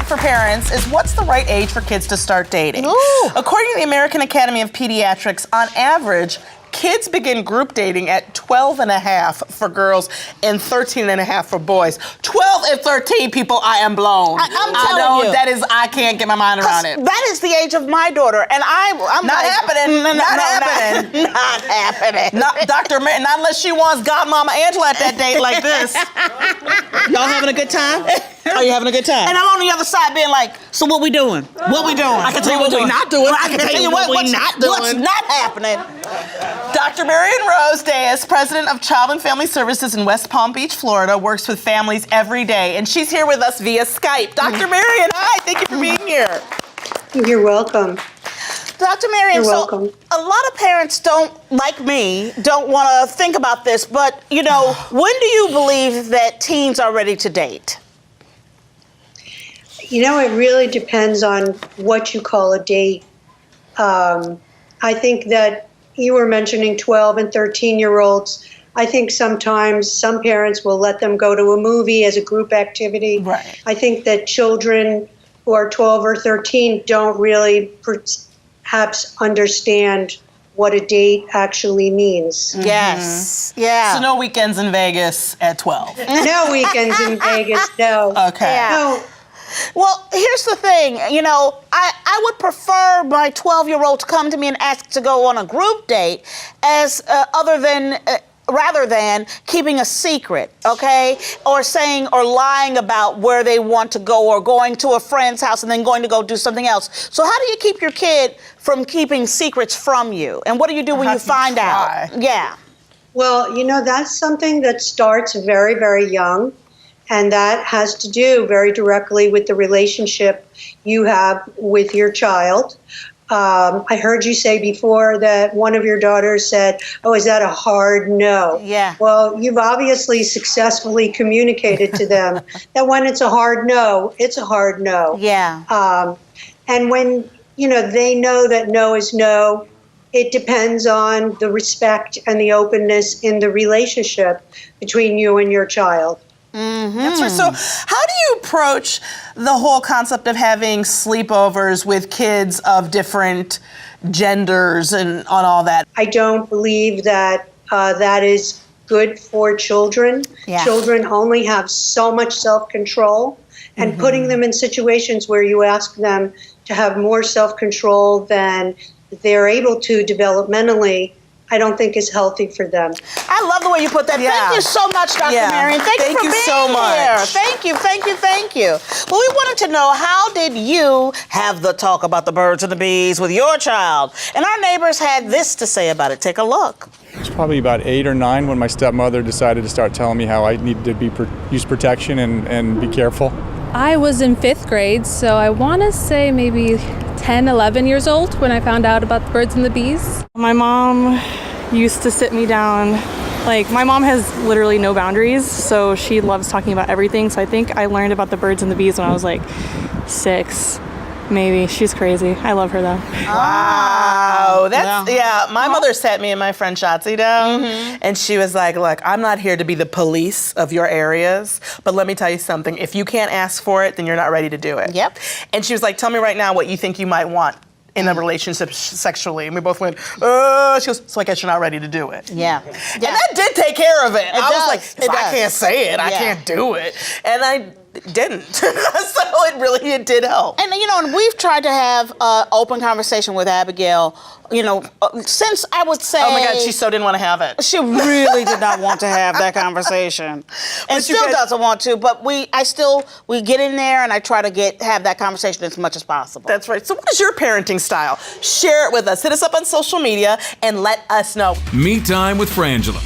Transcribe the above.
for parents is what's the right age for kids to start dating? Ooh. According to the American Academy of Pediatrics, on average, kids begin group dating at 12 and a half for girls and 13 and a half for boys. 12 and 13, people, I am blown. I'm telling you. That is, I can't get my mind around it. That is the age of my daughter, and I'm Not like, happening. Not happening. Not happening. Not Dr. Marion, not unless she wants Godmama Angela at that date like this. Y'all having a good time? Are you having a good time? And I'm on the other side being like, so what we doing? What we doing? I can tell you what we're not doing. I can tell you what we're not doing. What's not happening? Dr. Marion Dyess, president of Child and Family Services in West Palm Beach, Florida, works with families every day, and she's here with us via Skype. Dr. Marion, hi, thank you for being here. You're welcome. Dr. Marion, You're welcome. a lot of parents don't, like me, don't want to think about this, but, you know, when do you believe that teens are ready to date? You know, it really depends on what you call a date. I think that you were mentioning 12 and 13-year-olds. I think sometimes some parents will let them go to a movie as a group activity. Right. I think that children who are 12 or 13 don't really perhaps understand what a date actually means. Mm-hmm. Yes. Yeah. So no weekends in Vegas at 12. No weekends in Vegas, no. Okay. Yeah. No. Well, here's the thing, you know, I would prefer my 12-year-old to come to me and ask to go on a group date as rather than keeping a secret, okay? Or saying or lying about where they want to go or going to a friend's house and then going to go do something else. So how do you keep your kid from keeping secrets from you? And what do you do when you find out? Yeah. Well, you know, that's something that starts very, very young. And that has to do very directly with the relationship you have with your child. I heard you say before that one of your daughters said, oh, is that a hard no? Yeah. Well, you've obviously successfully communicated to them that when it's a hard no, it's a hard no. Yeah. And when, you know, they know that no is no, it depends on the respect and the openness in the relationship between you and your child. Mm-hmm. That's right. So how do you approach the whole concept of having sleepovers with kids of different genders and on all that? I don't believe that that is good for children. Yeah. Children only have so much self-control, and putting them in situations where you ask them to have more self-control than they're able to developmentally, I don't think is healthy for them. I love the way you put that. Yeah. Thank you so much, Dr. Yeah. Marion. Thank you for being so much. here. Thank you, thank you, thank you. Well, we wanted to know, how did you have the talk about the birds and the bees with your child? And our neighbors had this to say about it. Take a look. I was probably about 8 or 9 when my stepmother decided to start telling me how I needed to use protection and be careful. I was in 5th grade, so I want to say maybe 10, 11 years old when I found out about the birds and the bees. My mom used to sit me down. Like, my mom has literally no boundaries, so she loves talking about everything. So I think I learned about the birds and the bees when I was like 6, maybe. She's crazy. I love her though. Wow, that's, yeah, my mother sat me and my friend Shotzi down, and she was like, look, I'm not here to be the police of your areas, but let me tell you something. If you can't ask for it, then you're not ready to do it. Yep. And she was like, tell me right now what you think you might want in a relationship sexually. And we both went, she goes, so I guess you're not ready to do it. Yeah. And that did take care of it. I was like, does. if It I does. can't say it, I Yeah. can't do it. And I didn't. So it did help. And, you know, and we've tried to have an open conversation with Abigail, you know, since I would say... Oh my God, she so didn't want to have it. She really did not want to have that conversation. And still doesn't want to, but we get in there and I try to have that conversation as much as possible. That's right. So what is your parenting style? Share it with us. Hit us up on social media and let us know. Me Time with Frangela.